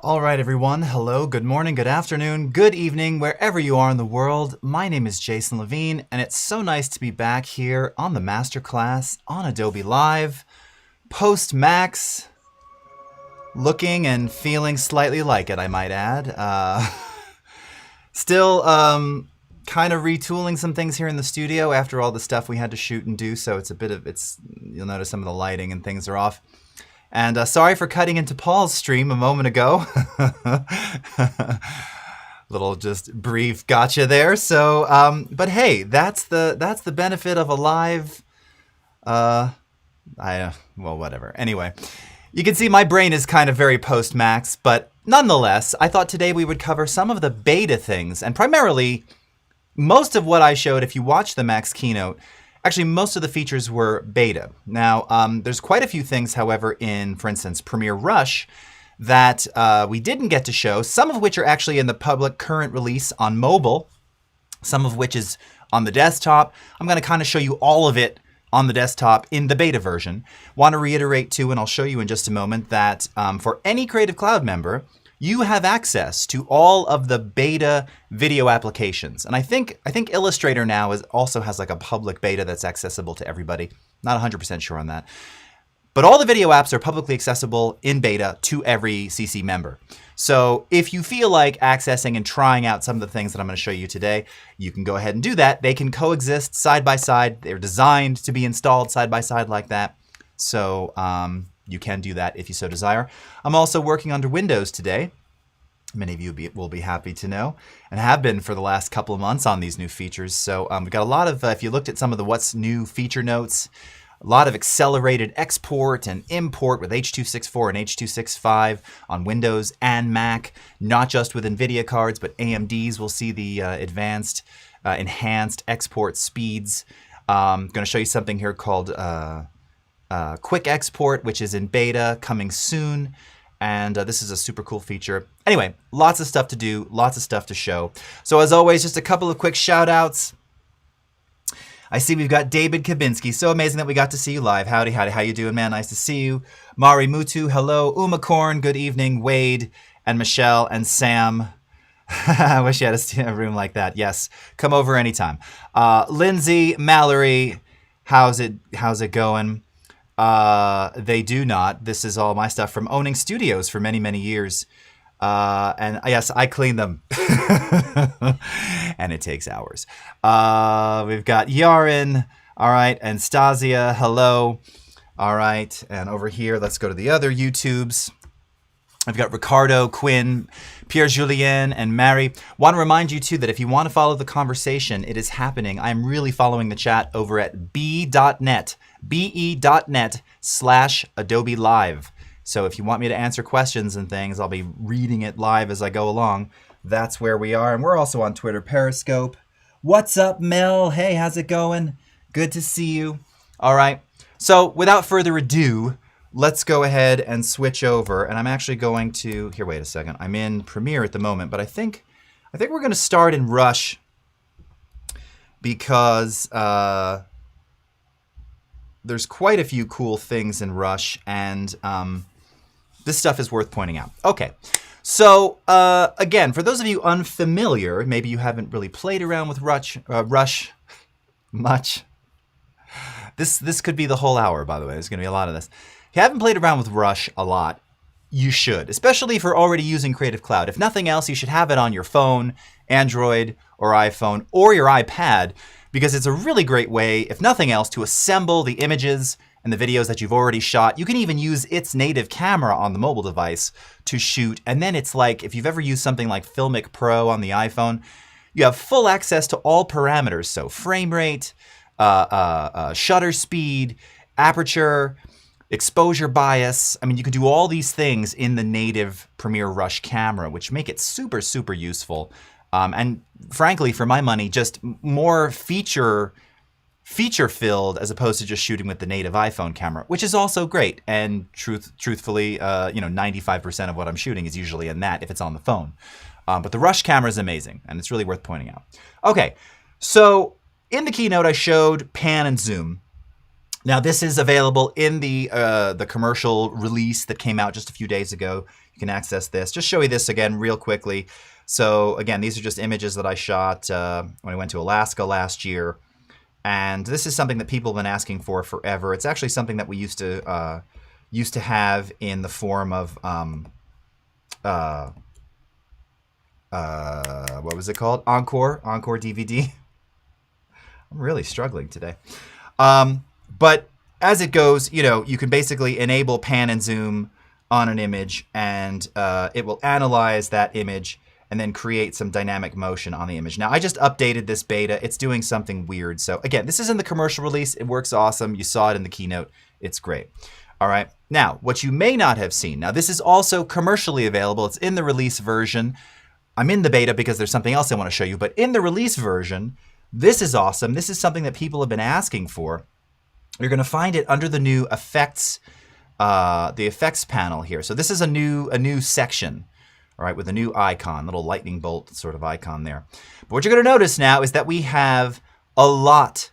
All right, everyone. Hello, good morning, good afternoon, good evening, wherever you are in the world. My name is Jason Levine, and it's so nice to be back here on the Masterclass on Adobe Live, post-Max, looking and feeling slightly like it, I might add. Still kind of retooling some things here in the studio after all the stuff we had to shoot and do, so you'll notice some of the lighting and things are off. And sorry for cutting into Paul's stream a moment ago. Little just brief gotcha there. So, but hey, that's the benefit of a live. Well, whatever. Anyway, you can see my brain is kind of very post-Max, but nonetheless, I thought today we would cover some of the beta things, and primarily most of what I showed. If you watch the Max keynote. Actually, most of the features were beta. Now, there's quite a few things, however, in, for instance, Premiere Rush that we didn't get to show, some of which are actually in the public current release on mobile, some of which is on the desktop. I'm going to kind of show you all of it on the desktop in the beta version. Want to reiterate, too, and I'll show you in just a moment, that for any Creative Cloud member, you have access to all of the beta video applications. And I think Illustrator now also has like a public beta that's accessible to everybody. Not 100% sure on that. But all the video apps are publicly accessible in beta to every CC member. So if you feel like accessing and trying out some of the things that I'm going to show you today, you can go ahead and do that. They can coexist side by side. They're designed to be installed side by side like that. So you can do that if you so desire. I'm also working under Windows today. Many of you will be happy to know, and have been for the last couple of months on these new features. So we've got a lot of, if you looked at some of the what's new feature notes, a lot of accelerated export and import with H.264 and H.265 on Windows and Mac, not just with NVIDIA cards, but AMD's will see the enhanced export speeds. I'm going to show you something here called Quick Export, which is in beta, coming soon. And this is a super cool feature. Anyway, lots of stuff to do, lots of stuff to show. So as always, just a couple of quick shout outs. I see we've got David Kabinski. So amazing that we got to see you live. Howdy, howdy. How you doing, man? Nice to see you. Mari Mutu, hello. Umacorn, good evening. Wade and Michelle and Sam. I wish you had a room like that. Yes, come over anytime. Lindsay, Mallory, how's it going? They do not. This is all my stuff from owning studios for many, many years. And yes, I clean them. And it takes hours. We've got Yarin. All right. And Stasia. Hello. All right. And over here, let's go to the other YouTubes. I've got Ricardo, Quinn, Pierre-Julien, and Mary. Want to remind you, too, that if you want to follow the conversation, it is happening. I'm really following the chat over at be.net, be.net/Adobe Live. So if you want me to answer questions and things, I'll be reading it live as I go along. That's where we are. And we're also on Twitter, Periscope. What's up, Mel? Hey, how's it going? Good to see you. All right. So without further ado, let's go ahead and switch over. And I'm actually going to, here, wait a second. I'm in Premiere at the moment, but I think we're going to start in Rush because there's quite a few cool things in Rush, and this stuff is worth pointing out. Okay, so again, for those of you unfamiliar, maybe you haven't really played around with Rush much. This could be the whole hour, by the way. There's going to be a lot of this. If you haven't played around with Rush a lot, you should, especially if you're already using Creative Cloud. If nothing else, you should have it on your phone, Android or iPhone, or your iPad, because it's a really great way, if nothing else, to assemble the images and the videos that you've already shot. You can even use its native camera on the mobile device to shoot. And then it's like, if you've ever used something like Filmic Pro on the iPhone, you have full access to all parameters. So frame rate, shutter speed, aperture, exposure bias. I mean, you can do all these things in the native Premiere Rush camera, which make it super, super useful. And frankly, for my money, just more feature-filled as opposed to just shooting with the native iPhone camera, which is also great. And truthfully, 95% of what I'm shooting is usually in that if it's on the phone. But the Rush camera is amazing, and it's really worth pointing out. Okay, so in the keynote, I showed pan and zoom. Now, this is available in the commercial release that came out just a few days ago. You can access this. Just show you this again real quickly. So again, these are just images that I shot when I went to Alaska last year. And this is something that people have been asking for forever. It's actually something that we used to have in the form of what was it called? Encore DVD. I'm really struggling today. But as it goes, you can basically enable pan and zoom on an image, and it will analyze that image and then create some dynamic motion on the image. Now, I just updated this beta. It's doing something weird. So again, this is in the commercial release. It works awesome. You saw it in the keynote. It's great. All right. Now, what you may not have seen. Now, this is also commercially available. It's in the release version. I'm in the beta because there's something else I want to show you. But in the release version, this is awesome. This is something that people have been asking for. You're going to find it under the new effects, the effects panel here. So this is a new section, all right, with a new icon, little lightning bolt sort of icon there. But what you're going to notice now is that we have a lot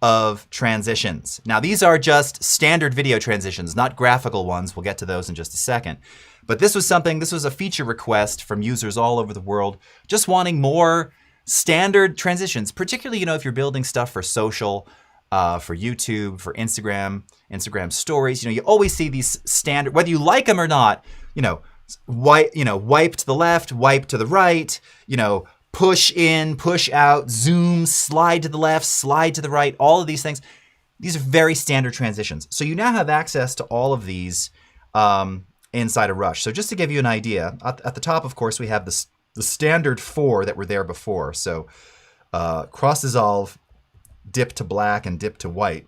of transitions. Now, these are just standard video transitions, not graphical ones. We'll get to those in just a second. But this was a feature request from users all over the world, just wanting more standard transitions, particularly, if you're building stuff for social, for YouTube, for Instagram stories. You always see these standard, whether you like them or not, wipe to the left, wipe to the right, push in, push out, zoom, slide to the left, slide to the right, all of these things. These are very standard transitions. So you now have access to all of these inside of Rush. So just to give you an idea, at the top, of course, we have the standard 4 that were there before. So cross dissolve, dip to black, and dip to white.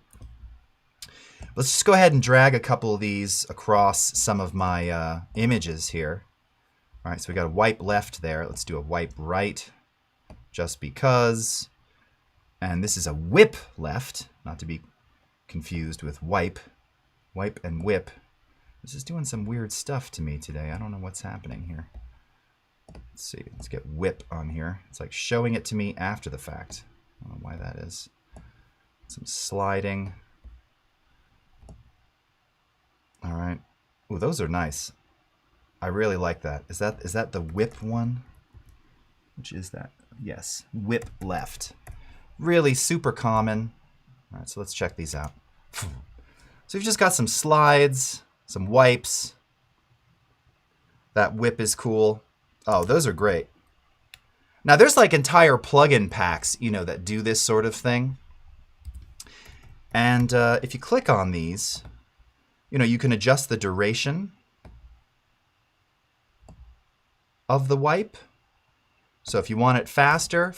Let's just go ahead and drag a couple of these across some of my images here. All right, so we got a wipe left there. Let's do a wipe right, just because. And this is a whip left, not to be confused with wipe. Wipe and whip. This is doing some weird stuff to me today. I don't know what's happening here. Let's see, let's get whip on here. It's like showing it to me after the fact. I don't know why that is. Some sliding. All right. Ooh, those are nice. I really like that. Is that the whip one? Which is that? Yes, whip left. Really super common. All right, so let's check these out. So we've just got some slides, some wipes. That whip is cool. Oh, those are great. Now there's like entire plugin packs, that do this sort of thing. And if you click on these, you can adjust the duration of the wipe. So if you want it faster,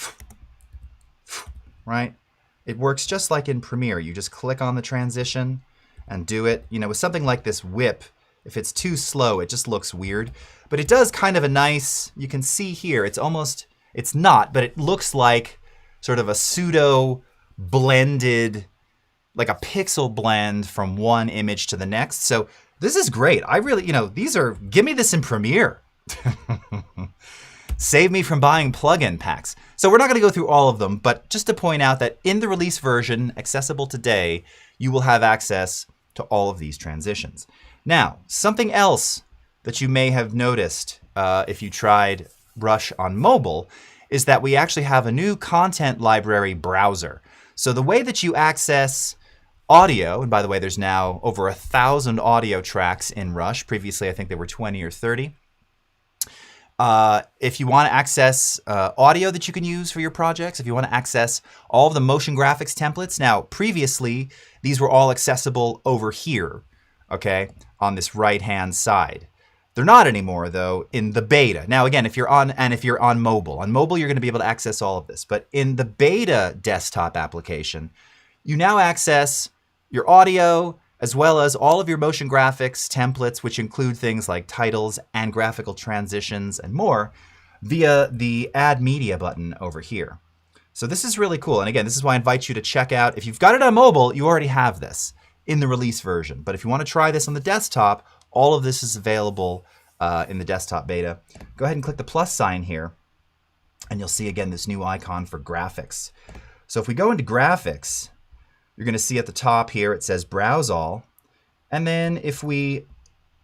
right? It works just like in Premiere. You just click on the transition and do it. With something like this whip, if it's too slow, it just looks weird. But it does kind of a nice, you can see here, it's not, but it looks like sort of a pseudo blended, like a pixel blend from one image to the next. So this is great. I really, give me this in Premiere. Save me from buying plugin packs. So we're not going to go through all of them, but just to point out that in the release version, accessible today, you will have access to all of these transitions. Now, something else that you may have noticed if you tried Rush on mobile is that we actually have a new content library browser. So the way that you access audio, and by the way, there's now over 1,000 audio tracks in Rush. Previously, I think there were 20 or 30. If you want to access audio that you can use for your projects, if you want to access all of the motion graphics templates. Now, previously, these were all accessible over here, okay, on this right-hand side. They're not anymore, though, in the beta. Now, again, if you're on mobile, you're going to be able to access all of this. But in the beta desktop application, you now access your audio, as well as all of your motion graphics templates, which include things like titles and graphical transitions and more, via the Add Media button over here. So this is really cool. And again, this is why I invite you to check out. If you've got it on mobile, you already have this in the release version. But if you want to try this on the desktop, all of this is available in the desktop beta. Go ahead and click the plus sign here, and you'll see again this new icon for graphics. So if we go into graphics, you're going to see at the top here it says Browse All. And then if we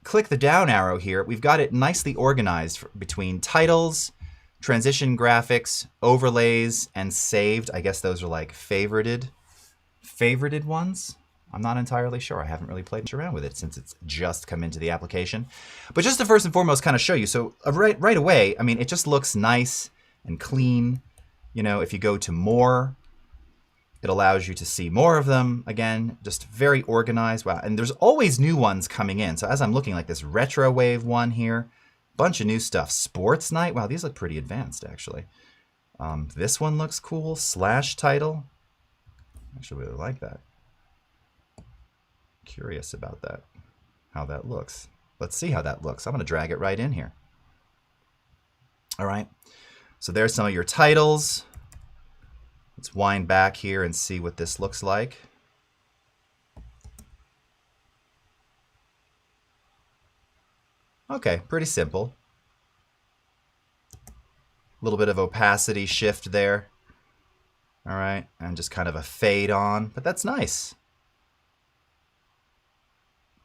click the down arrow here, we've got it nicely organized between titles, transition graphics, overlays, and saved. I guess those are like favorited ones. I'm not entirely sure. I haven't really played around with it since it's just come into the application. But just to first and foremost kind of show you, so right away, I mean, it just looks nice and clean. You know, if you go to more, it allows you to see more of them. Again, just very organized. Wow, and there's always new ones coming in. So as I'm looking like this retro wave one here, bunch of new stuff. Sports night. Wow, these look pretty advanced actually. This one looks cool. Slash title. Actually, really like that. Curious about that, how that looks. Let's see how that looks. I'm going to drag it right in here. All right, so there's some of your titles. Let's wind back here and see what this looks like. Okay, pretty simple. A little bit of opacity shift there. All right, and just kind of a fade on, but that's nice.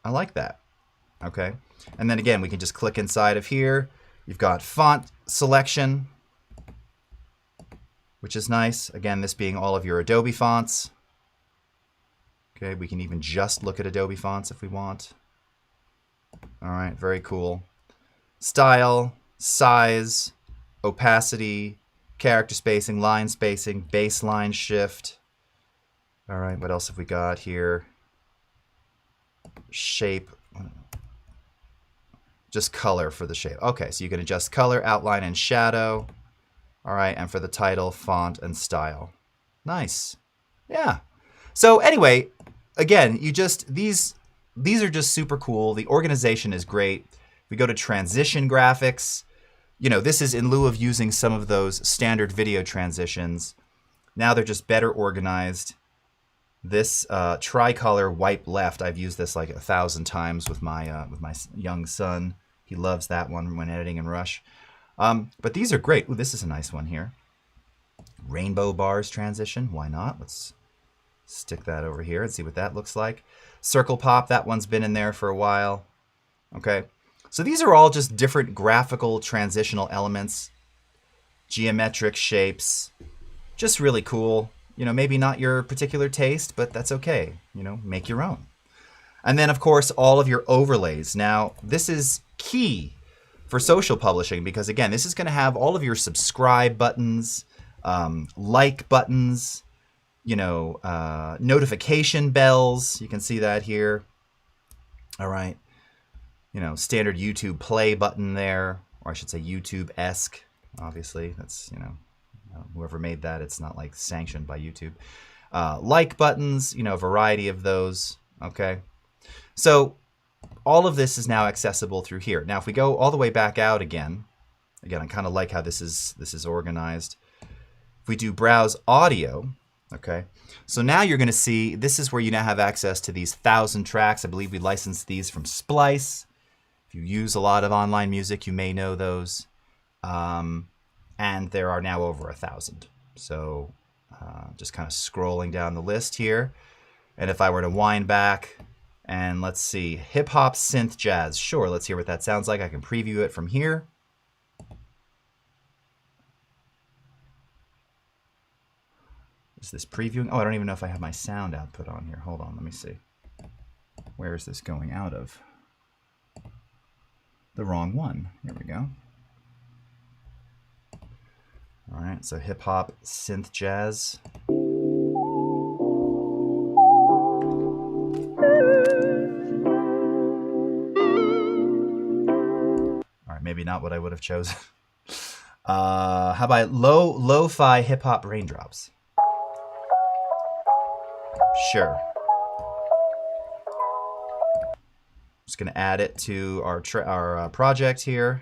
I like that. Okay, and then again, we can just click inside of here. You've got font selection, which is nice. Again, this being all of your Adobe fonts. Okay, we can even just look at Adobe fonts if we want. All right, very cool. Style, size, opacity, character spacing, line spacing, baseline shift. All right, what else have we got here? Shape, just color for the shape. Okay, so you can adjust color, outline, and shadow. All right, and for the title, font, and style. Nice. Yeah. So anyway, again, these are just super cool. The organization is great. We go to transition graphics. You know, this is in lieu of using some of those standard video transitions. Now they're just better organized. This tricolor wipe left, I've used this like 1,000 times with my young son. He loves that one when editing in Rush. But these are great. Ooh, this is a nice one here. Rainbow bars transition, why not? Let's stick that over here and see what that looks like. Circle pop, that one's been in there for a while. Okay, so these are all just different graphical transitional elements, geometric shapes, just really cool. You know, maybe not your particular taste, but that's okay. You know, make your own. And then, of course, all of your overlays. Now, this is key for social publishing because, again, this is going to have all of your subscribe buttons, like buttons, you know, notification bells. You can see that here. All right. You know, standard YouTube play button there, or I should say YouTube-esque. Obviously, that's, you know, whoever made that, it's not like sanctioned by YouTube. Like buttons, you know, a variety of those. Okay. So all of this is now accessible through here. Now, if we go all the way back out again, I kind of like how this is organized. If we do browse audio, okay, so now you're going to see this is where you now have access to these 1,000 tracks. I believe we licensed these from Splice. If you use a lot of online music, you may know those. And there are now over 1,000. So just kind of scrolling down the list here. And if I were to wind back and let's see, hip hop, synth, jazz. Sure, let's hear what that sounds like. I can preview it from here. Is this previewing? Oh, I don't even know if I have my sound output on here. Hold on, let me see. Where is this going out of? The wrong one. Here we go. All right, so hip hop, synth, jazz. All right, maybe not what I would have chosen. How about lo-fi hip hop raindrops? Sure. Just gonna add it to our project here.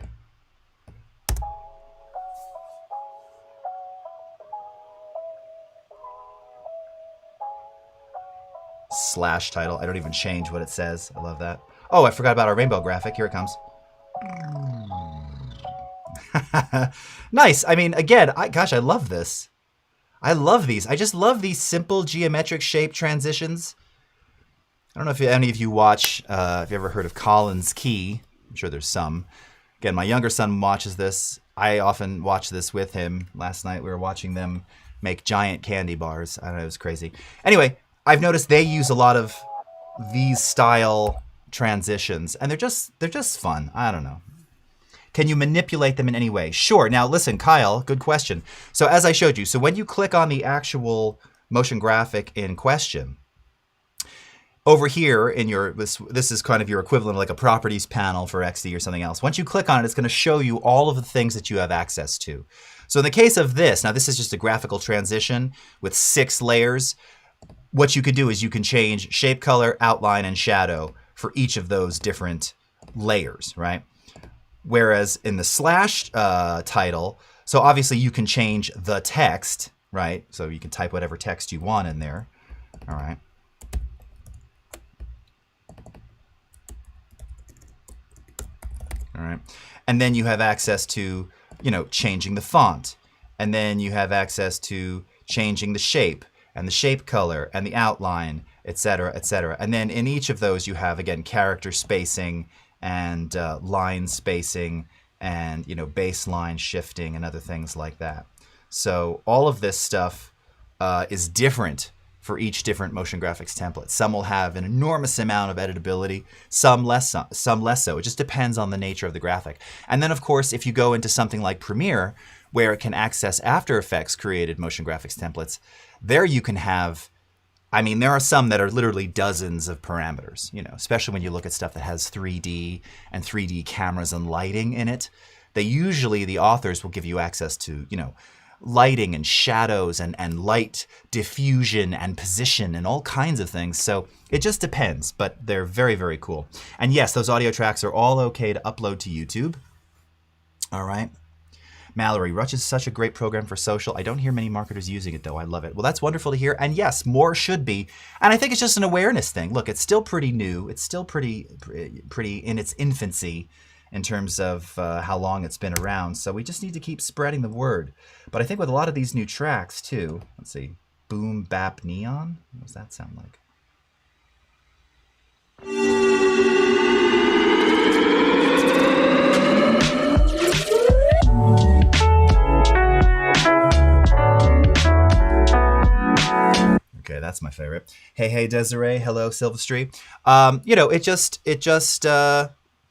Slash title. I don't even change what it says. I love that. Oh, I forgot about our rainbow graphic. Here it comes. Nice. I mean, again, gosh, I love this. I love these. I just love these simple geometric shape transitions. I don't know if any of you watch, if you ever heard of Colin's Key. I'm sure there's some. Again, my younger son watches this. I often watch this with him. Last night we were watching them make giant candy bars. I don't know, it was crazy. Anyway, I've noticed they use a lot of these style transitions, and they're just fun. I don't know. Can you manipulate them in any way? Sure. Now listen, Kyle, good question. So as I showed you, so when you click on the actual motion graphic in question, over here in your, this is kind of your equivalent of like a properties panel for XD or something else. Once you click on it, it's going to show you all of the things that you have access to. So in the case of this, now this is just a graphical transition with 6 layers. What you could do is you can change shape, color, outline, and shadow for each of those different layers, right? Whereas in the slash title, so obviously you can change the text, right? So you can type whatever text you want in there, all right? All right, and then you have access to, you know, changing the font, and then you have access to changing the shape and the shape color and the outline, etc., etc. And then in each of those you have, again, character spacing and line spacing and, you know, baseline shifting and other things like that. So all of this stuff is different for each different motion graphics template. Some will have an enormous amount of editability, some less so. It just depends on the nature of the graphic. And then, of course, if you go into something like Premiere, where it can access After Effects created motion graphics templates, there you can have, I mean, there are some that are literally dozens of parameters, you know, especially when you look at stuff that has 3D and 3D cameras and lighting in it. They usually, the authors will give you access to, you know, lighting and shadows and light diffusion and position and all kinds of things. So it just depends, but they're very, very cool. And yes, those audio tracks are all okay to upload to YouTube. All right. Mallory, Rush is such a great program for social. I don't hear many marketers using it, though. I love it. Well, that's wonderful to hear. And yes, more should be. And I think it's just an awareness thing. Look, it's still pretty new. It's still pretty in its infancy in terms of how long it's been around. So we just need to keep spreading the word. But I think with a lot of these new tracks, too. Let's see. Boom, bap, neon. What does that sound like? Okay, that's my favorite. Hey, hey, Desiree. Hello, Silvestri. You know,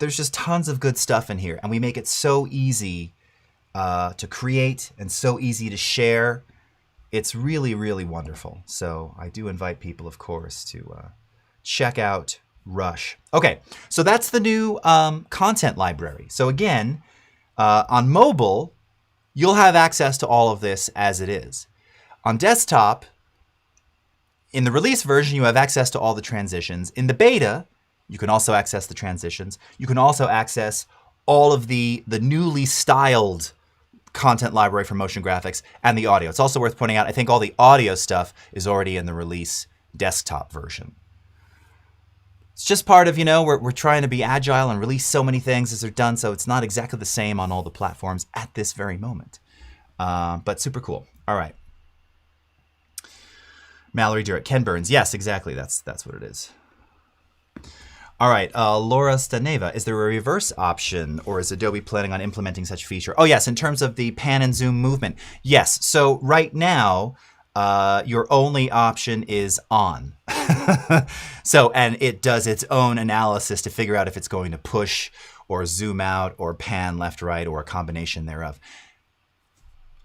there's just tons of good stuff in here, and we make it so easy to create and so easy to share. It's really, really wonderful. So I do invite people, of course, to check out Rush. Okay, so that's the new content library. So again, on mobile, you'll have access to all of this as it is. On desktop, in the release version, you have access to all the transitions. In the beta, you can also access the transitions. You can also access all of the newly styled content library for motion graphics and the audio. It's also worth pointing out, I think all the audio stuff is already in the release desktop version. It's just part of, you know, we're trying to be agile and release so many things as they're done, so it's not exactly the same on all the platforms at this very moment. But super cool. All right. Mallory Durrett, Ken Burns. Yes, exactly. That's what it is. All right, Laura Staneva, is there a reverse option, or is Adobe planning on implementing such feature? Oh yes, in terms of the pan and zoom movement. Yes, so right now, your only option is on. So, and it does its own analysis to figure out if it's going to push or zoom out or pan left, right, or a combination thereof.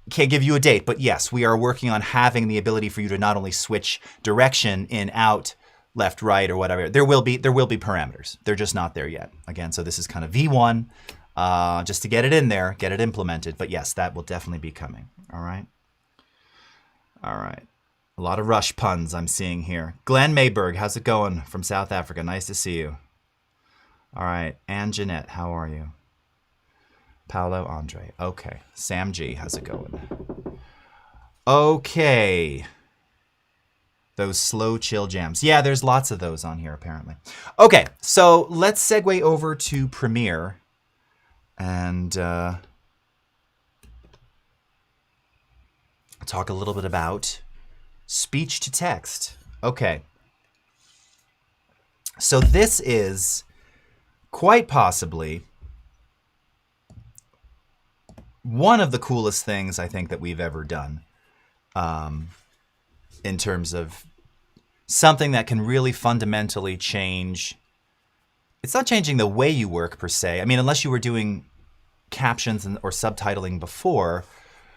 Can't give you a date, but yes, we are working on having the ability for you to not only switch direction in, out, left, right, or whatever. There will be parameters. They're just not there yet. Again, so this is kind of V1, just to get it in there, get it implemented. But yes, that will definitely be coming. All right. All right. A lot of Rush puns I'm seeing here. Glenn Mayberg, how's it going from South Africa? Nice to see you. All right. Ann Jeanette, how are you? Paolo Andre. Okay. Sam G, how's it going? Okay. Those slow chill jams. Yeah, there's lots of those on here apparently. Okay, so let's segue over to Premiere. And talk a little bit about speech to text. Okay. So this is quite possibly one of the coolest things I think that we've ever done in terms of something that can really fundamentally change. It's not changing the way you work per se. I mean, unless you were doing captions or subtitling before,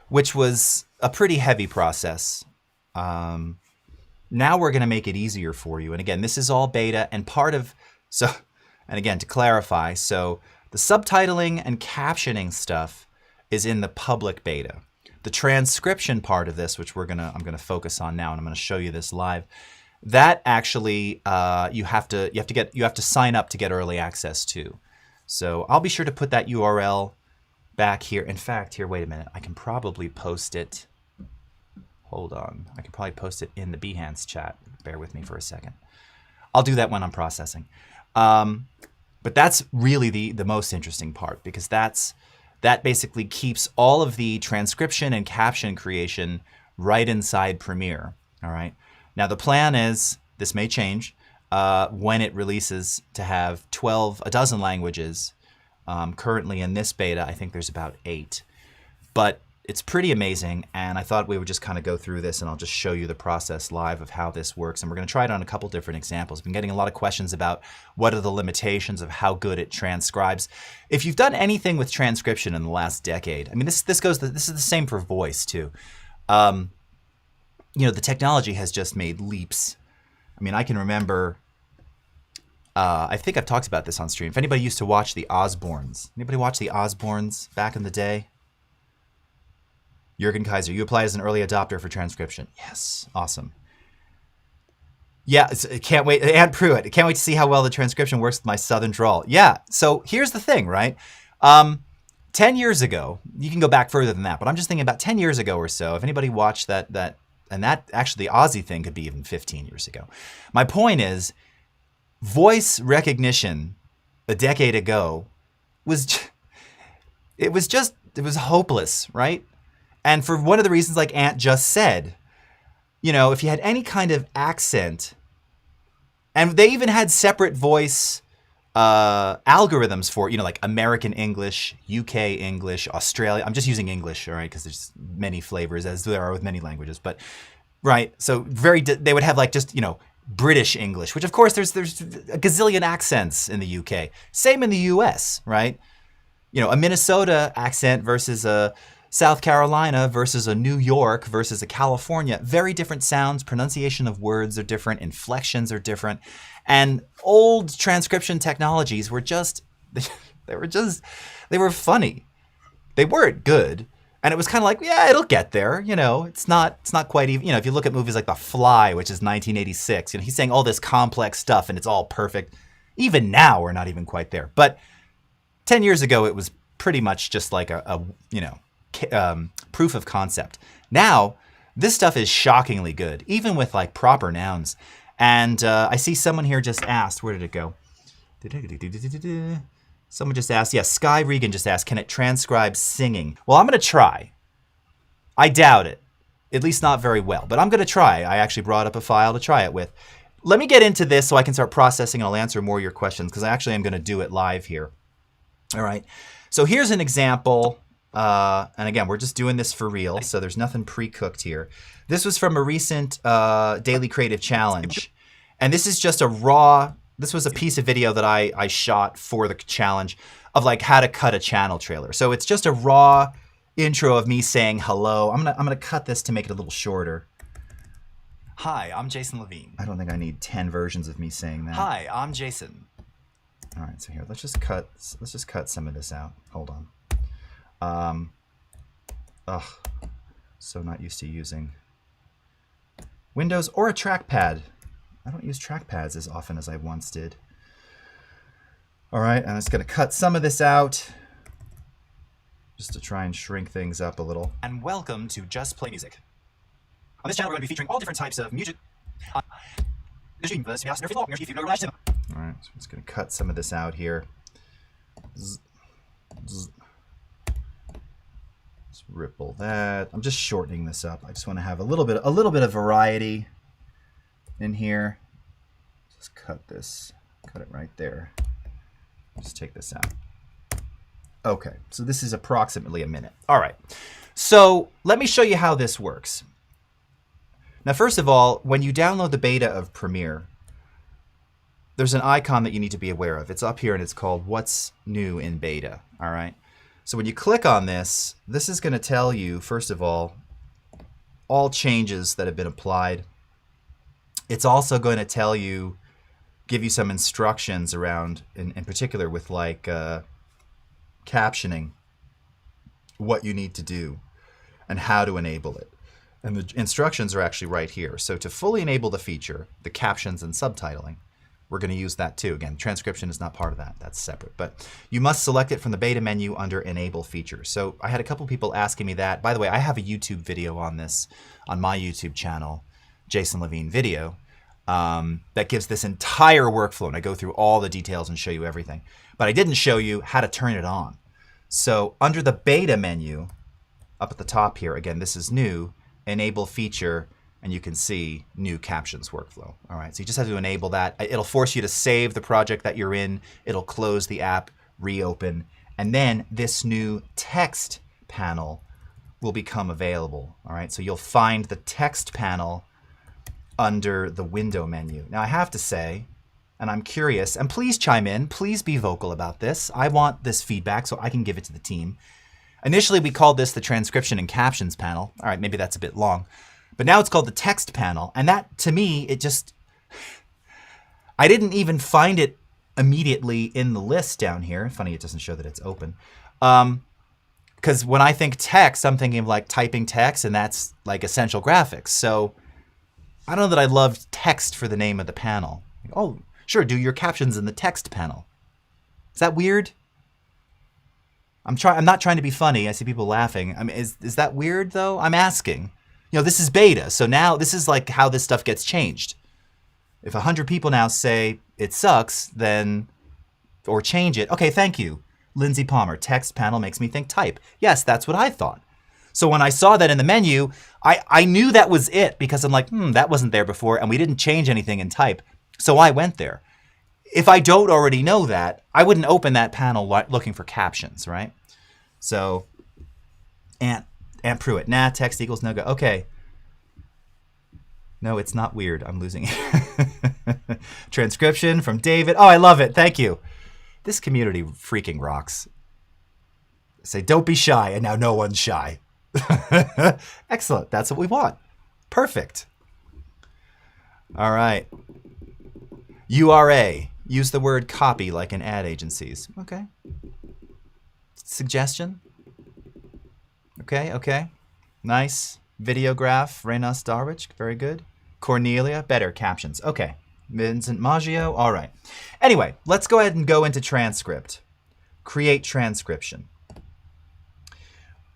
which was a pretty heavy process. Now we're going to make it easier for you. And again, this is all beta and part of, so, and again, to clarify, so the subtitling and captioning stuff is in the public beta. The transcription part of this, which I'm going to focus on now, and I'm going to show you this live. That actually, you have to sign up to get early access to. So I'll be sure to put that URL back here. In fact, here, wait a minute. I can probably post it. Hold on. I can probably post it in the Behance chat. Bear with me for a second. I'll do that when I'm processing. But that's really the most interesting part, because that basically keeps all of the transcription and caption creation right inside Premiere. All right. Now the plan is, this may change when it releases, to have a dozen languages. Currently in this beta, I think there's about 8. But it's pretty amazing, and I thought we would just kind of go through this, and I'll just show you the process live of how this works. And we're going to try it on a couple different examples. I've been getting a lot of questions about what are the limitations of how good it transcribes. If you've done anything with transcription in the last decade, I mean, this is the same for voice too. You know, the technology has just made leaps. I mean, I can remember, I think I've talked about this on stream. If anybody used to watch the Osbournes, anybody watch the Osbournes back in the day? Jürgen Kaiser, you applied as an early adopter for transcription. Yes, awesome. Yeah, can't wait. Ann Pruitt, can't wait to see how well the transcription works with my southern drawl. Yeah, so here's the thing, right? 10 years ago, you can go back further than that, but I'm just thinking about 10 years ago or so, if anybody watched that actually the Aussie thing could be even 15 years ago. My point is, voice recognition a decade ago was hopeless, right? And for one of the reasons, like Ant just said, you know, if you had any kind of accent, and they even had separate voice algorithms for, you know, like American English, UK English, Australia. I'm just using English, all right, because there's many flavors, as there are with many languages. But, right, so they would have like just, you know, British English, which of course there's a gazillion accents in the UK. Same in the US, right? You know, a Minnesota accent versus a South Carolina versus a New York versus a California, very different sounds, pronunciation of words are different, inflections are different. And old transcription technologies were they were funny. They weren't good. And it was kind of like, yeah, it'll get there. You know, it's not quite even, you know, if you look at movies like The Fly, which is 1986, you know, he's saying all this complex stuff and it's all perfect. Even now, we're not even quite there. But 10 years ago, it was pretty much just like a you know, proof of concept. Now, this stuff is shockingly good, even with like proper nouns. And I see someone here just asked, where did it go? Someone just asked, yes, Sky Regan just asked, can it transcribe singing? Well, I'm going to try. I doubt it, at least not very well, but I'm going to try. I actually brought up a file to try it with. Let me get into this so I can start processing and I'll answer more of your questions, because I actually am going to do it live here. All right, so here's an example. And again, we're just doing this for real, so there's nothing pre-cooked here. This was from a recent Daily Creative Challenge. And this is just this was a piece of video that I shot for the challenge of like how to cut a channel trailer. So it's just a raw intro of me saying hello. I'm gonna cut this to make it a little shorter. Hi, I'm Jason Levine. I don't think I need 10 versions of me saying that. Hi, I'm Jason. All right, so here, let's just cut some of this out. Hold on. So not used to using Windows or a trackpad. I don't use trackpads as often as I once did. All right, I'm just going to cut some of this out just to try and shrink things up a little. And welcome to Just Play Music. On this channel, we're going to be featuring all different types of music. All right, so I'm just going to cut some of this out here. Just ripple that. I'm just shortening this up. I just want to have a little bit of variety in here. Just cut this, cut it right there. Just take this out. Okay, so this is approximately a minute. All right, so let me show you how this works. Now, first of all, when you download the beta of Premiere, there's an icon that you need to be aware of. It's up here and it's called What's New in Beta, all right? So when you click on this, this is gonna tell you, first of all changes that have been applied. It's also going to tell you, give you some instructions around, in particular with like captioning, what you need to do and how to enable it. And the instructions are actually right here. So to fully enable the feature, the captions and subtitling, we're going to use that too. Again, transcription is not part of that. That's separate. But you must select it from the beta menu under Enable Features. So I had a couple people asking me that. By the way, I have a YouTube video on this on my YouTube channel, Jason Levine Video, that gives this entire workflow. And I go through all the details and show you everything. But I didn't show you how to turn it on. So under the beta menu, up at the top here, again, this is new, Enable Feature, and you can see new captions workflow. All right, so you just have to enable that. It'll force you to save the project that you're in. It'll close the app, reopen, and then this new text panel will become available. All right, so you'll find the text panel under the window menu. Now I have to say, and I'm curious, and please chime in, please be vocal about this. I want this feedback so I can give it to the team. Initially we called this the transcription and captions panel. All right, maybe that's a bit long. But now it's called the text panel. And that, to me, it just, I didn't even find it immediately in the list down here. Funny, it doesn't show that it's open. Because when I think text, I'm thinking of like typing text, and that's like Essential Graphics. So I don't know that I loved text for the name of the panel. Oh, sure, do your captions in the text panel. Is that weird? I'm not trying to be funny. I see people laughing. I mean, is that weird though? I'm asking. You know, this is beta, so now this is like how this stuff gets changed. If 100 people now say it sucks, then, or change it, okay, thank you. Lindsay Palmer, text panel makes me think type. Yes, that's what I thought. So when I saw that in the menu, I knew that was it because I'm like, that wasn't there before and we didn't change anything in type. So I went there. If I don't already know that, I wouldn't open that panel looking for captions, right? So, Aunt Pruitt, nah, text equals no go. Okay. No, it's not weird. I'm losing it. Transcription from David. Oh, I love it. Thank you. This community freaking rocks. Say, don't be shy, and now no one's shy. Excellent. That's what we want. Perfect. All right. URA. Use the word copy like in ad agencies. Okay. Suggestion? Okay. Nice. Videograph, Reynos Darwich, very good. Cornelia, better captions. Okay. Vincent Maggio, all right. Anyway, let's go ahead and go into transcript. Create transcription.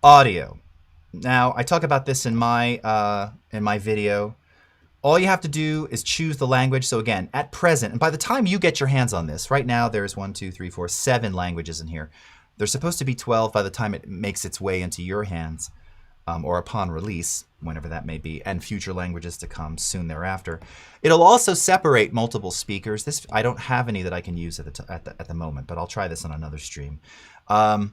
Audio. Now, I talk about this in my video. All you have to do is choose the language. So again, at present, and by the time you get your hands on this, right now there's 7 languages in here. There's supposed to be 12 by the time it makes its way into your hands, or upon release, whenever that may be, and future languages to come soon thereafter. It'll also separate multiple speakers. This, I don't have any that I can use at the moment, but I'll try this on another stream. And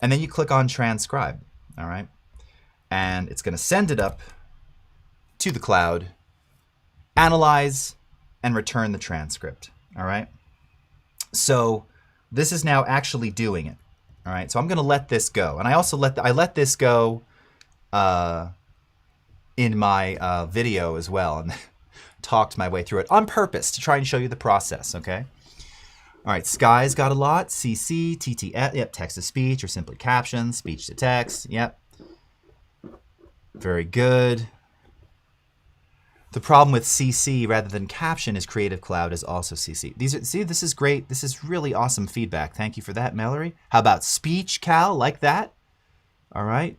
then you click on transcribe, all right? And it's gonna send it up to the cloud, analyze, and return the transcript, all right? So this is now actually doing it. All right, so I'm going to let this go, and I also let this go in my video as well, and talked my way through it on purpose to try and show you the process. Okay. All right, Sky's got a lot. CC, TTF, yep, text to speech or simply captions, speech to text. Yep. Very good. The problem with CC rather than caption is Creative Cloud is also CC. See, this is great. This is really awesome feedback. Thank you for that, Mallory. How about speech, Cal? Like that? All right.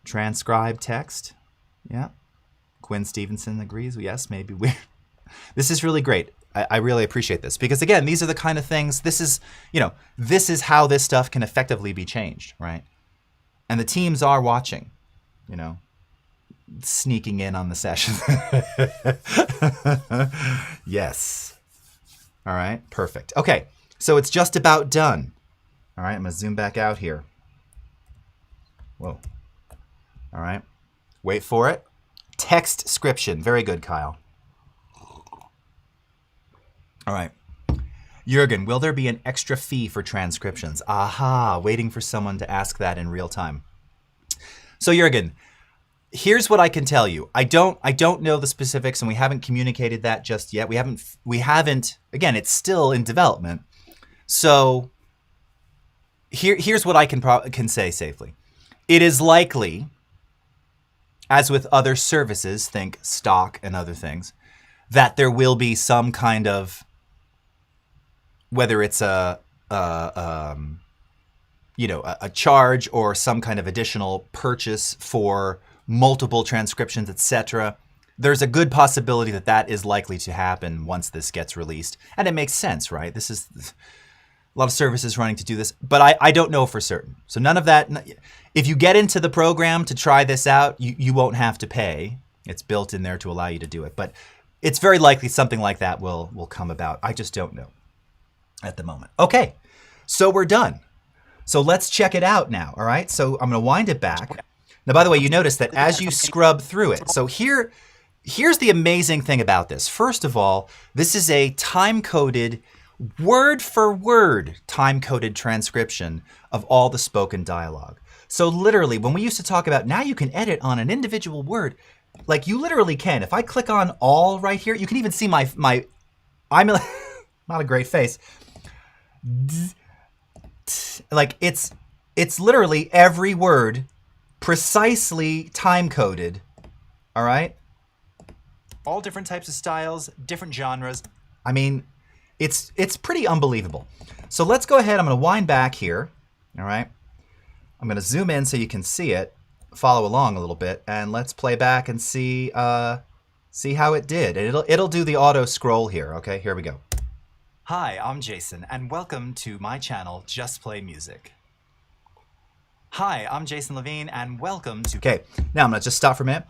Transcribe text. Yeah. Quinn Stevenson agrees. Yes, maybe weird. This is really great. I really appreciate this because, again, these are the kind of things, this is, you know, this is how this stuff can effectively be changed, right? And the teams are watching, you know, sneaking in on the session. Yes. All right, perfect. Okay, so it's just about done. All right, I'm going to zoom back out here. Whoa. All right, wait for it. Textscription. Very good, Kyle. All right. Jürgen, will there be an extra fee for transcriptions? Aha, waiting for someone to ask that in real time. So Jürgen, here's what I can tell you. I don't know the specifics, and we haven't communicated that just yet. We haven't. Again, it's still in development. So here's what I can say safely. It is likely, as with other services, think stock and other things, that there will be some kind of, whether it's a charge or some kind of additional purchase for multiple transcriptions, etc. There's a good possibility that that is likely to happen once this gets released. And it makes sense, right? This is a lot of services running to do this, but I don't know for certain. So none of that. If you get into the program to try this out, you won't have to pay. It's built in there to allow you to do it. But it's very likely something like that will come about. I just don't know at the moment. Okay, so we're done. So let's check it out now, all right? So I'm gonna wind it back. Now, by the way, you notice that as you scrub through it, so here's the amazing thing about this. First of all, this is a time-coded, word-for-word time-coded transcription of all the spoken dialogue. So literally, when we used to talk about, now you can edit on an individual word, like you literally can. If I click on all right here, you can even see my I'm not a great face. Like it's literally every word precisely time-coded, all right? All different types of styles, different genres. I mean, it's pretty unbelievable. So let's go ahead. I'm going to wind back here, all right? I'm going to zoom in so you can see it, follow along a little bit, and let's play back and see how it did. It'll do the auto scroll here, okay? Here we go. Hi, I'm Jason, and welcome to my channel, Just Play Music. Hi, I'm Jason Levine, and welcome to... Okay, now I'm going to just stop for a minute.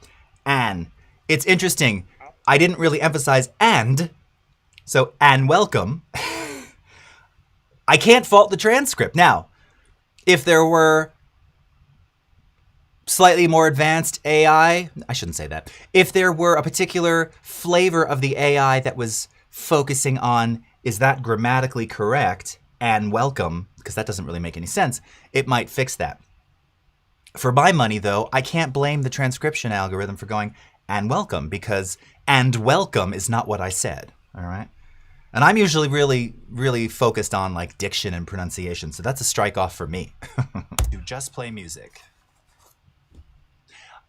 And it's interesting. I didn't really emphasize and, so and welcome. I can't fault the transcript. Now, if there were slightly more advanced AI, I shouldn't say that. If there were a particular flavor of the AI that was focusing on, is that grammatically correct, and welcome, because that doesn't really make any sense, it might fix that. For my money, though, I can't blame the transcription algorithm for going and welcome, because and welcome is not what I said, all right? And I'm usually really focused on like diction and pronunciation, so that's a strike off for me. Just Play Music.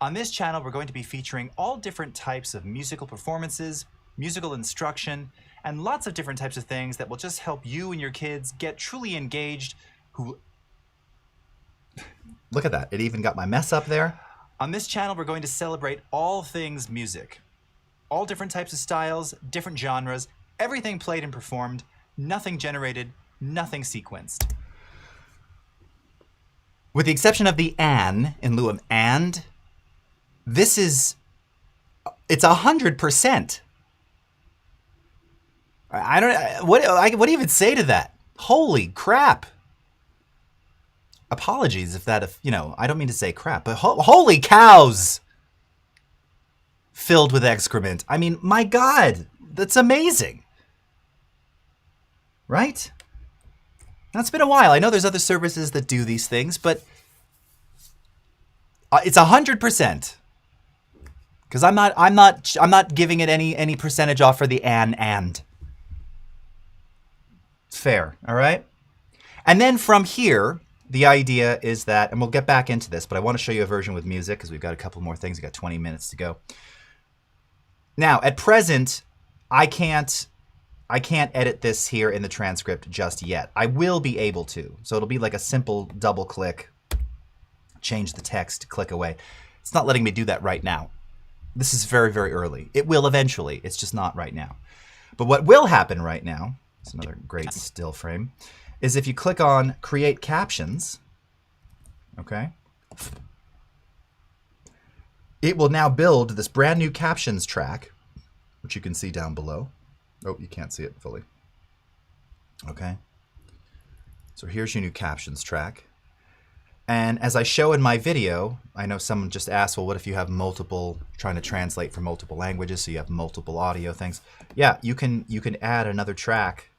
On this channel, we're going to be featuring all different types of musical performances, musical instruction, and lots of different types of things that will just help you and your kids get truly engaged. Look at that, it even got my mess up there. On this channel, we're going to celebrate all things music. All different types of styles, different genres, everything played and performed, nothing generated, nothing sequenced. With the exception of the an in lieu of and, it's 100%. What do you even say to that? Holy crap. Apologies if I don't mean to say crap, but holy cows. Filled with excrement. I mean, my God, that's amazing. Right? Now, it's been a while. I know there's other services that do these things, but it's 100%. Because I'm not giving it any percentage off for the and. It's fair, all right? And then from here, the idea is that, and we'll get back into this, but I want to show you a version with music because we've got a couple more things. We've got 20 minutes to go. Now, at present, I can't edit this here in the transcript just yet. I will be able to. So it'll be like a simple double click, change the text, click away. It's not letting me do that right now. This is very, very early. It will eventually. It's just not right now. But what will happen right now, it's another great still frame, is if you click on Create Captions, okay, it will now build this brand new captions track, which you can see down below. Oh, you can't see it fully. Okay. So here's your new captions track. And as I show in my video, I know someone just asked, well, what if you have multiple, trying to translate for multiple languages, so you have multiple audio things? Yeah, you can add another track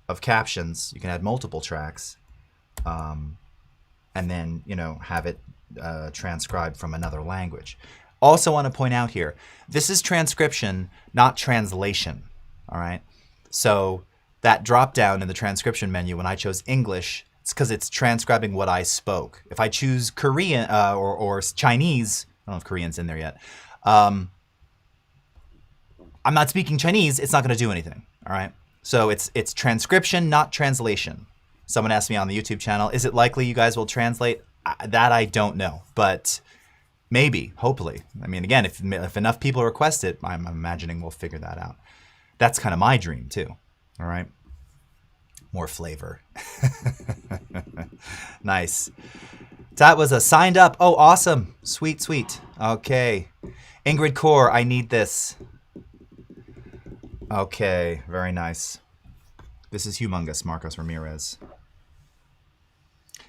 of captions. You can add multiple tracks, and then, you know, have it transcribed from another language. Also want to point out here, this is transcription, not translation, all right? So that drop down in the transcription menu, when I chose English, it's because it's transcribing what I spoke. If I choose Korean or Chinese, I don't know if Korean's in there yet, I'm not speaking Chinese, it's not going to do anything, all right? So it's transcription, not translation. Someone asked me on the YouTube channel, is it likely you guys will translate? That I don't know, but maybe, hopefully. I mean, again, if enough people request it, I'm imagining we'll figure that out. That's kind of my dream too, all right? More flavor. Nice. That was a signed up. Oh, awesome. Sweet, sweet. Okay. Ingrid Kaur, I need this. Okay, very nice. This is humongous, Marcos Ramirez.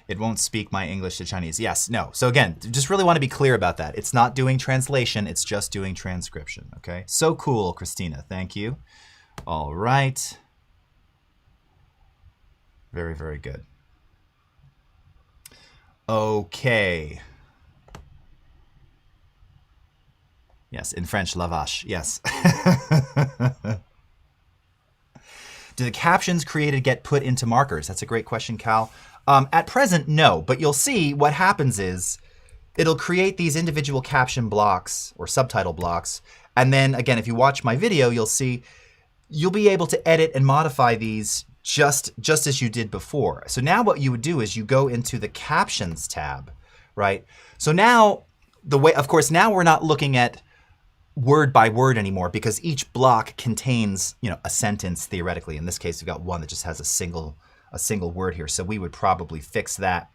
It won't speak my English to Chinese. Yes, no. So again, just really want to be clear about that. It's not doing translation, it's just doing transcription, okay? So cool, Christina. Thank you. All right. Very, very good. Okay. Yes, in French, la vache. Yes. Do the captions created get put into markers? That's a great question, Cal. At present, no, but you'll see what happens is it'll create these individual caption blocks or subtitle blocks. And then again, if you watch my video, you'll see you'll be able to edit and modify these just as you did before. So now what you would do is you go into the captions tab, right? So now the way, of course, now we're not looking at word by word anymore because each block contains, you know, a sentence theoretically. In this case, we've got one that just has a single word here. So we would probably fix that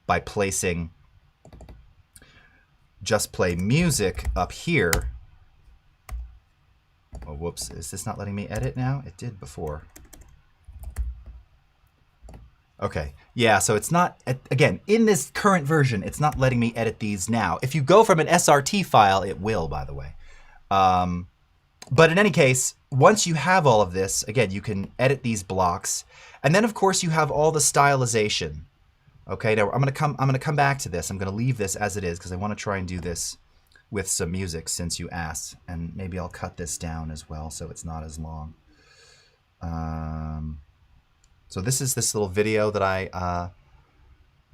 by placing just play music up here. Oh, whoops, is this not letting me edit now? It did before. Okay, yeah, so it's not, again, in this current version, it's not letting me edit these now. If you go from an SRT file, it will, by the way. But in any case, once you have all of this, again, you can edit these blocks. And then, of course, you have all the stylization. Okay, now I'm gonna come back to this. I'm gonna leave this as it is because I want to try and do this with some music since you asked. And maybe I'll cut this down as well so it's not as long. So this is this little video that I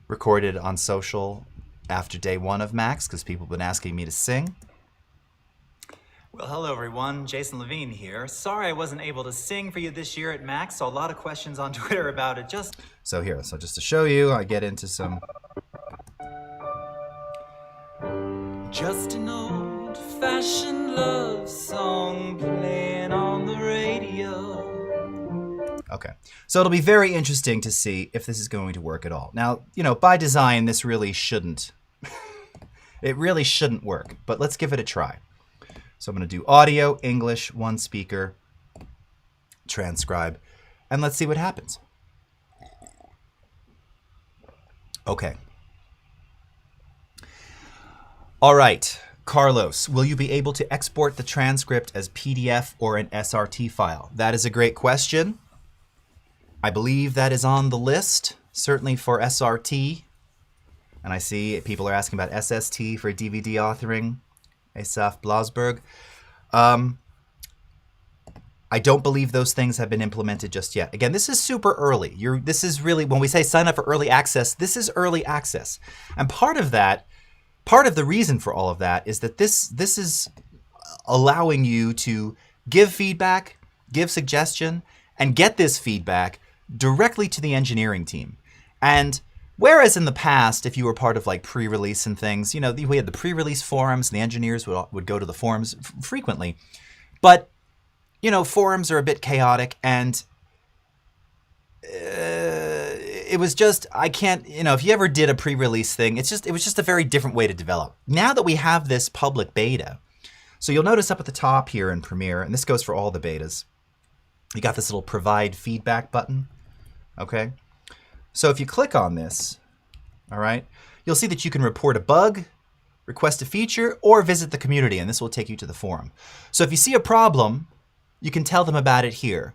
recorded on social after day 1 of Max because people have been asking me to sing. Well, hello everyone, Jason Levine here. Sorry I wasn't able to sing for you this year at Max, so a lot of questions on Twitter about it. So here, so just to show you, I get into some... Just an old-fashioned love song playing on the radio. Okay, so it'll be very interesting to see if this is going to work at all. Now, you know, by design, this really shouldn't. It really shouldn't work, but let's give it a try. So I'm going to do audio, English, 1 speaker, transcribe, and let's see what happens. Okay. All right, Carlos, will you be able to export the transcript as PDF or an SRT file? That is a great question. I believe that is on the list, certainly for SRT. And I see people are asking about SST for DVD authoring. Asaf Blasberg. I don't believe those things have been implemented just yet. Again, this is super early. This is really, when we say sign up for early access, this is early access. And part of the reason for all of that is that this is allowing you to give feedback, give suggestion, and get this feedback directly to the engineering team. And whereas in the past, if you were part of like pre-release and things, you know, we had the pre-release forums and the engineers would go to the forums frequently. But, you know, forums are a bit chaotic and it was just, I can't, if you ever did a pre-release thing, it was just a very different way to develop. Now that we have this public beta, so you'll notice up at the top here in Premiere, and this goes for all the betas, you got this little provide feedback button, okay? So if you click on this, all right, you'll see that you can report a bug, request a feature, or visit the community, and this will take you to the forum. So if you see a problem, you can tell them about it here.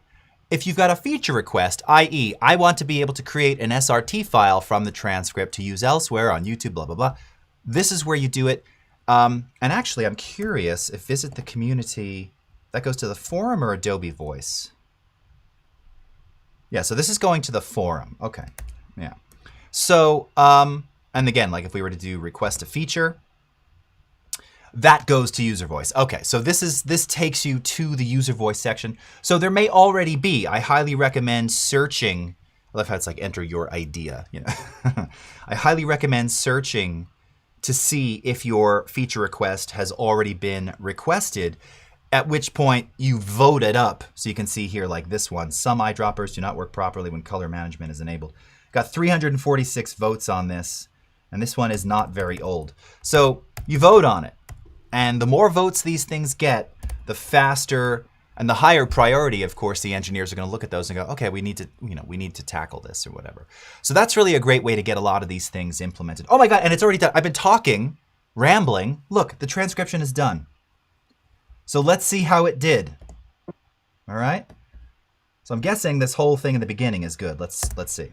If you've got a feature request, i.e., I want to be able to create an SRT file from the transcript to use elsewhere on YouTube, blah, blah, blah, this is where you do it. And actually, I'm curious if visit the community, that goes to the forum or Adobe Voice? Yeah, so this is going to the forum. Okay, yeah. So, and again, like if we were to do request a feature, that goes to user voice. Okay, so this takes you to the user voice section. So there may already be, I highly recommend searching, I love how it's like enter your idea, I highly recommend searching to see if your feature request has already been requested, at which point you vote it up. So you can see here like this one, some eyedroppers do not work properly when color management is enabled. Got 346 votes on this, and this one is not very old. So you vote on it. And the more votes these things get, the faster and the higher priority, of course, the engineers are going to look at those and go, okay, we need to tackle this or whatever. So that's really a great way to get a lot of these things implemented. Oh my God, and it's already done. I've been talking, rambling. Look, the transcription is done. So let's see how it did. All right. So I'm guessing this whole thing in the beginning is good. Let's see.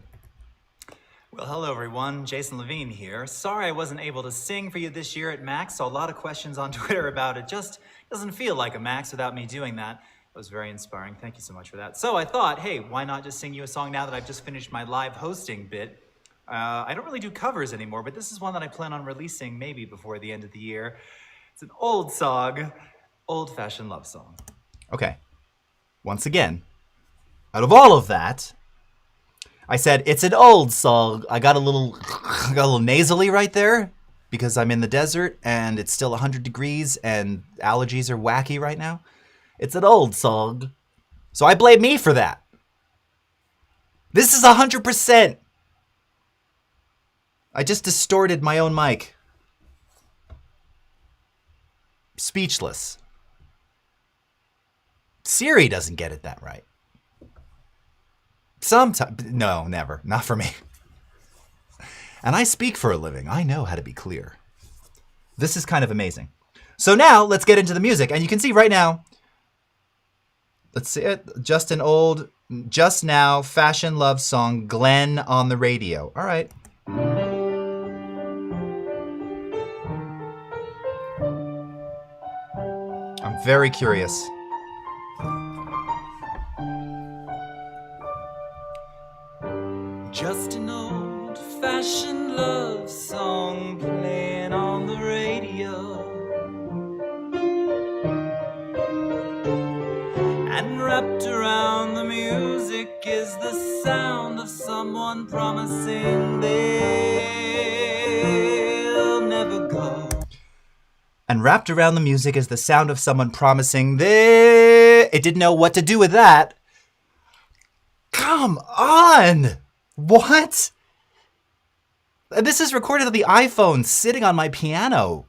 Well, hello everyone, Jason Levine here. Sorry I wasn't able to sing for you this year at Max. Saw a lot of questions on Twitter about it. Just doesn't feel like a Max without me doing that. It was very inspiring. Thank you so much for that. So I thought, hey, why not just sing you a song now that I've just finished my live hosting bit? I don't really do covers anymore, but this is one that I plan on releasing maybe before the end of the year. It's an old song, old-fashioned love song. Okay. Once again, out of all of that, I said, it's an old song. I got a little nasally right there because I'm in the desert and it's still 100 degrees and allergies are wacky right now. It's an old song. So I blame me for that. This is 100%. I just distorted my own mic. Speechless. Siri doesn't get it that right. Sometimes, no, never, not for me. And I speak for a living. I know how to be clear. This is kind of amazing. So now let's get into the music. And you can see right now, let's see it, just an old, just now, fashion love song, Glenn on the radio. All right. I'm very curious. Just an old-fashioned love song playing on the radio, and wrapped around the music is the sound of someone promising they'll never go. And wrapped around the music is the sound of someone promising they... It didn't know what to do with that. Come on! What? This is recorded on the iPhone sitting on my piano.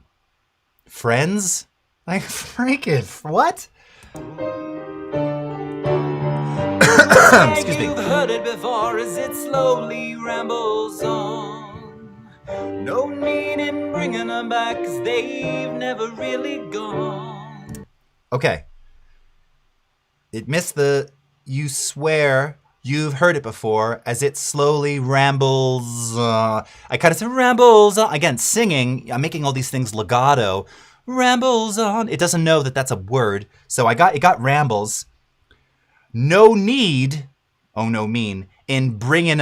Friends? Like, freaking, what? Excuse me. You've heard it before as it slowly rambles on. No need in bringing them back, 'cause they've never really gone. Okay. It missed the you swear you've heard it before as it slowly rambles. I kind of said rambles on. Again, singing, I'm making all these things legato. Rambles on. It doesn't know that that's a word. So it got rambles. No need, oh no mean, in bringing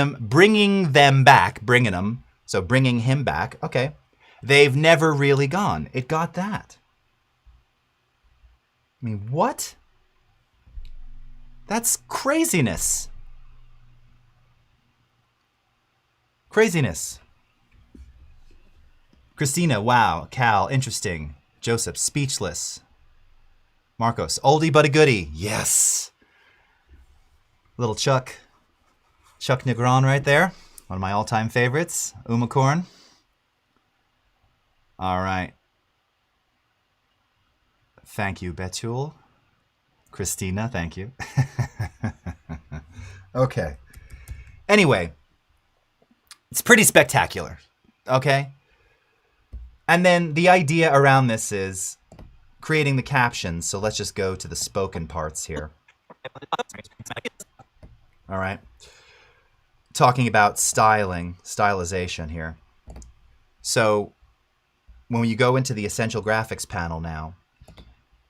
them back, bringing them. So bringing him back. Okay. They've never really gone. It got that. I mean, what? That's craziness. Craziness. Christina, wow. Cal, interesting. Joseph, speechless. Marcos, oldie but a goodie. Yes. Little Chuck Negron right there. One of my all-time favorites, Umacorn. All right. Thank you, Betul. Christina, thank you. Okay. Anyway, it's pretty spectacular. Okay? And then the idea around this is creating the captions. So let's just go to the spoken parts here. All right. Talking about stylization here. So when you go into the Essential Graphics panel now,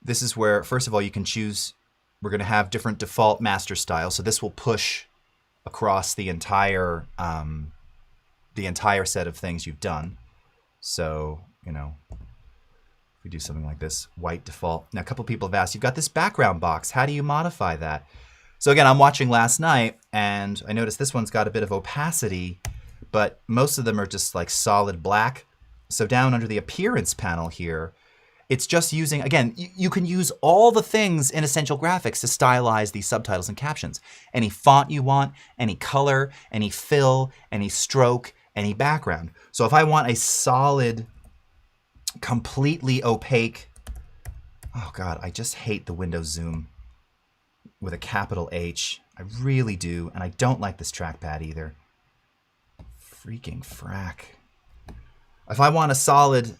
this is where, first of all, you can choose, we're going to have different default master styles. So this will push across the entire set of things you've done. So, you know, if we do something like this, white default. Now, a couple people have asked, you've got this background box. How do you modify that? So again, I'm watching last night, and I noticed this one's got a bit of opacity, but most of them are just like solid black. So down under the appearance panel here, it's just using, again, you can use all the things in Essential Graphics to stylize these subtitles and captions. Any font you want, any color, any fill, any stroke, any background. So if I want a solid, completely opaque, oh God, I just hate the window zoom with a capital H. I really do, and I don't like this trackpad either. Freaking frack. If I want a solid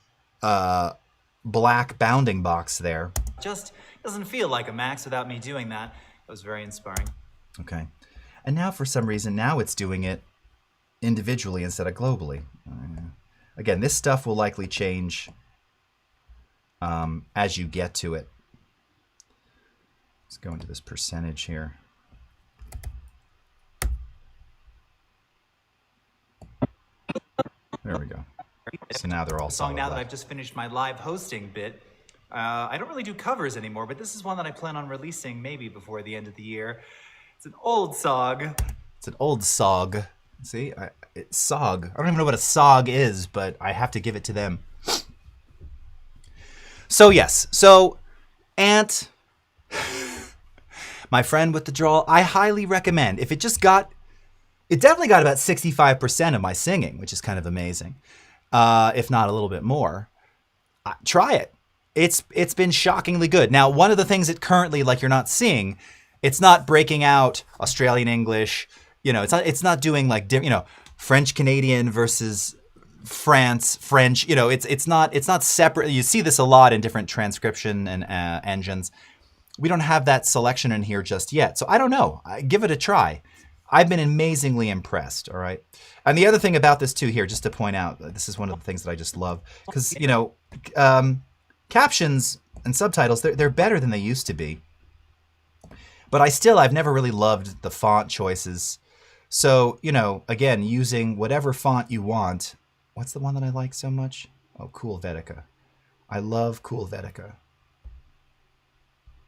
black bounding box there. Just doesn't feel like a Max without me doing that. It was very inspiring. Okay. And now for some reason, now it's doing it individually instead of globally. Again, this stuff will likely change as you get to it. Let's go into this percentage here. There we go. So now they're all solid. Now that I've just finished my live hosting bit, I don't really do covers anymore, but this is one that I plan on releasing maybe before the end of the year. It's an old SOG. It's an old SOG. See, it's SOG. I don't even know what a SOG is, but I have to give it to them. So yes, so Ant, my friend with the drawl, I highly recommend. If it just got, it definitely got about 65% of my singing, which is kind of amazing. If not a little bit more. Try it. It's been shockingly good. Now, one of the things that currently, like, you're not seeing, it's not breaking out Australian English. You know, it's not doing like, you know, French Canadian versus France French. You know, it's not separate. You see this a lot in different transcription and engines. We don't have that selection in here just yet. So I don't know. Give it a try. I've been amazingly impressed, all right? And the other thing about this too here, just to point out, this is one of the things that I just love, because, you know, captions and subtitles, they're better than they used to be. But I've never really loved the font choices. So, you know, again, using whatever font you want. What's the one that I like so much? Oh, Cool Vetica. I love Cool Vetica.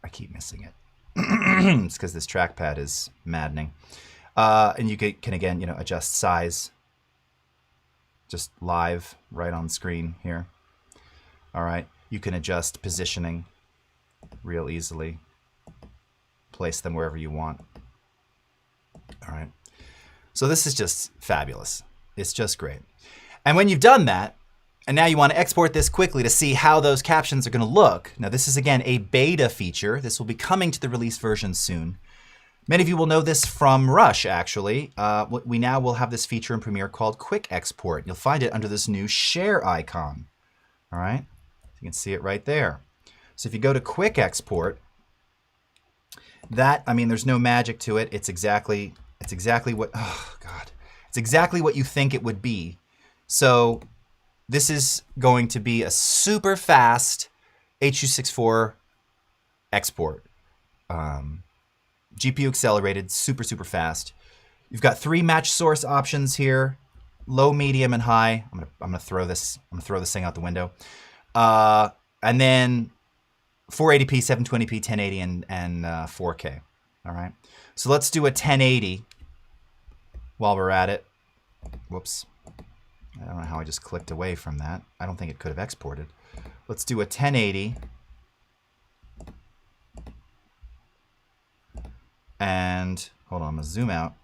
I keep missing it. It's because this trackpad is maddening. And you can again, you know, adjust size just live right on screen here. All right. You can adjust positioning real easily. Place them wherever you want. All right. So this is just fabulous. It's just great. And when you've done that, and now you want to export this quickly to see how those captions are going to look. Now this is again a beta feature. This will be coming to the release version soon. Many of you will know this from Rush, actually. We now will have this feature in Premiere called Quick Export. You'll find it under this new share icon. All right, you can see it right there. So if you go to Quick Export, that, I mean, there's no magic to it. It's exactly what, oh God, it's exactly what you think it would be. So this is going to be a super fast H.264 export. GPU accelerated, super fast. You've got 3 match source options here: low, medium, and high. I'm gonna throw this thing out the window. And then 480p, 720p, 1080, and 4K. All right. So let's do a 1080 while we're at it. Whoops. I don't know how I just clicked away from that. I don't think it could have exported. Let's do a 1080. And hold on, I'm gonna zoom out.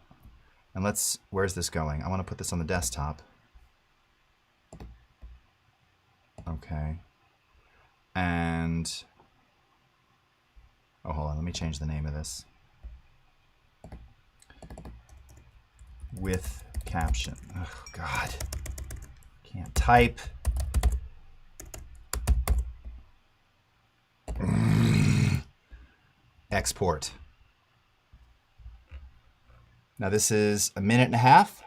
And where's this going? I want to put this on the desktop. Okay. And, oh, hold on, let me change the name of this. With caption. Oh, God. Can't type. Export. Now this is 1.5 minutes.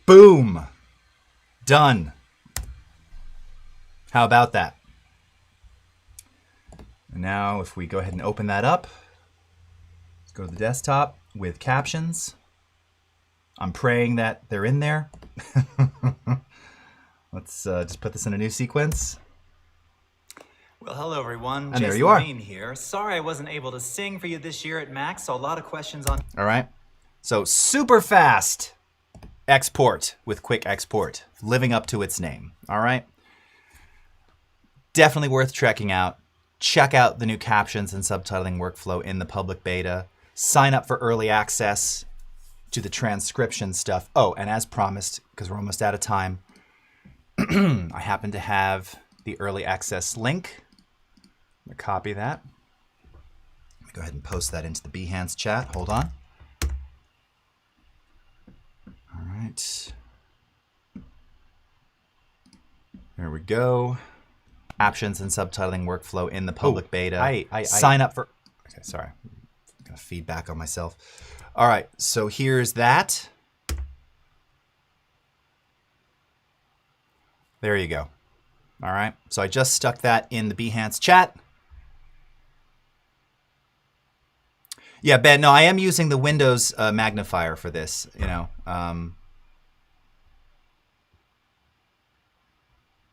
Boom. Done. How about that? And now if we go ahead and open that up, let's go to the desktop with captions. I'm praying that they're in there. Let's just put this in a new sequence. Well, hello everyone. And Jason there you are. Levine here. Sorry I wasn't able to sing for you this year at Max, so a lot of questions on... All right. So super fast export with quick export, living up to its name. All right. Definitely worth checking out. Check out the new captions and subtitling workflow in the public beta. Sign up for early access to the transcription stuff. Oh, and as promised, because we're almost out of time, I happen to have the early access link. I'm going to copy that. Let me go ahead and post that into the Behance chat. Hold on. All right. There we go. Captions and subtitling workflow in the public beta. Sign up for... Okay, sorry. I'm going to feedback on myself. All right, so here's that. There you go. All right, so I just stuck that in the Behance chat. Yeah, Ben, no, I am using the Windows magnifier for this, you know.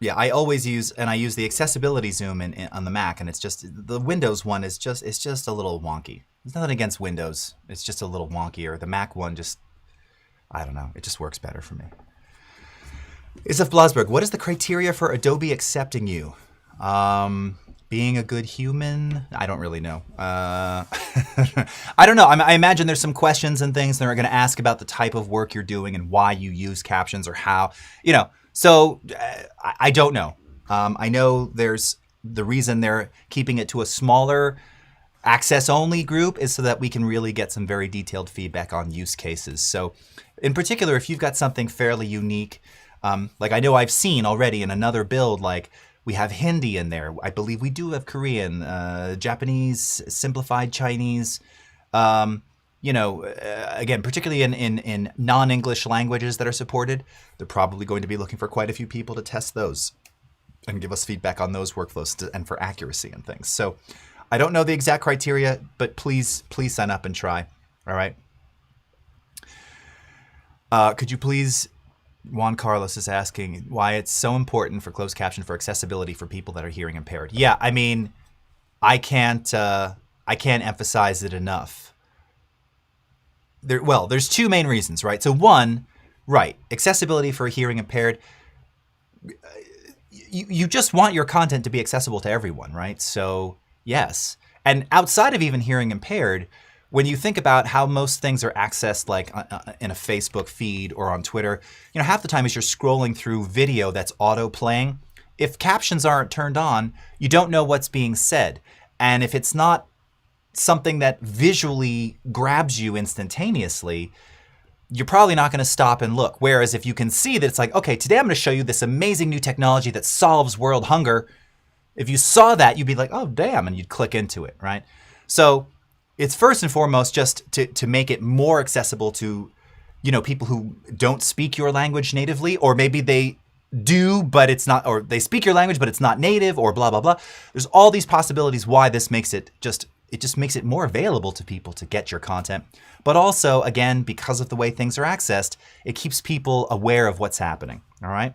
Yeah, I always use, and I use the accessibility zoom on the Mac, and it's just, the Windows one is just, it's just a little wonky. There's nothing against Windows. It's just a little wonkier. The Mac one just, I don't know, it just works better for me. Isaf Blasberg, what is the criteria for Adobe accepting you? Being a good human? I don't really know. I don't know. I imagine there's some questions and things that are going to ask about the type of work you're doing and why you use captions or how, you know. So I don't know. I know there's the reason they're keeping it to a smaller access-only group is so that we can really get some very detailed feedback on use cases. So in particular, if you've got something fairly unique, like I know I've seen already in another build, like we have Hindi in there. I believe we do have Korean, Japanese, simplified Chinese. You know, again, particularly in non-English languages that are supported, they're probably going to be looking for quite a few people to test those and give us feedback on those workflows and for accuracy and things. So I don't know the exact criteria, but please sign up and try. All right. Could you please, Juan Carlos is asking why it's so important for closed caption for accessibility for people that are hearing impaired. Yeah, I mean, I can't emphasize it enough. There's two main reasons, right? So one, right, accessibility for hearing impaired, you just want your content to be accessible to everyone, right? So yes. And outside of even hearing impaired, when you think about how most things are accessed, like in a Facebook feed or on Twitter, you know, half the time as you're scrolling through video that's auto playing, if captions aren't turned on, you don't know what's being said. And if it's not something that visually grabs you instantaneously, you're probably not going to stop and look. Whereas if you can see that it's like, okay, today I'm going to show you this amazing new technology that solves world hunger. If you saw that, you'd be like, oh, damn, and you'd click into it, right? So it's first and foremost just to make it more accessible to, you know, people who don't speak your language natively, or maybe they do, but it's not, or they speak your language, but it's not native, or blah, blah, blah. There's all these possibilities why this makes it just makes it more available to people to get your content. But also, again, because of the way things are accessed, it keeps people aware of what's happening, all right?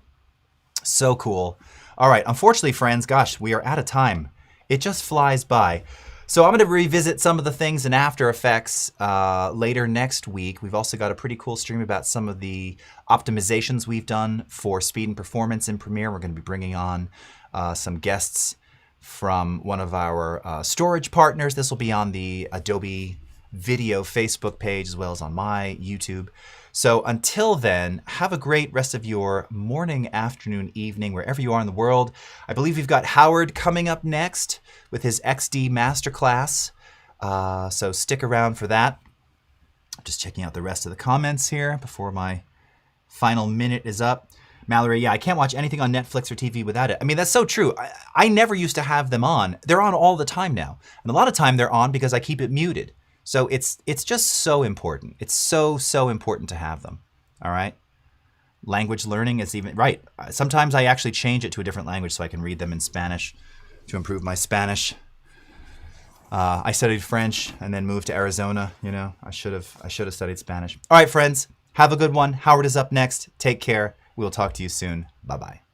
So cool. All right, unfortunately, friends, gosh, we are out of time. It just flies by. So I'm going to revisit some of the things in After Effects later next week. We've also got a pretty cool stream about some of the optimizations we've done for speed and performance in Premiere. We're going to be bringing on some guests from one of our storage partners. This will be on the Adobe Video Facebook page as well as on my YouTube. So until then, have a great rest of your morning, afternoon, evening, wherever you are in the world. I believe we've got Howard coming up next with his XD Masterclass. So stick around for that. Just checking out the rest of the comments here before my final minute is up. Mallory, yeah, I can't watch anything on Netflix or TV without it. I mean, that's so true. I never used to have them on. They're on all the time now. And a lot of time they're on because I keep it muted. So it's just so important. It's so important to have them. All right. Language learning is even right. Sometimes I actually change it to a different language so I can read them in Spanish to improve my Spanish. I studied French and then moved to Arizona. You know, I should have studied Spanish. All right, friends, have a good one. Howard is up next. Take care. We'll talk to you soon. Bye-bye.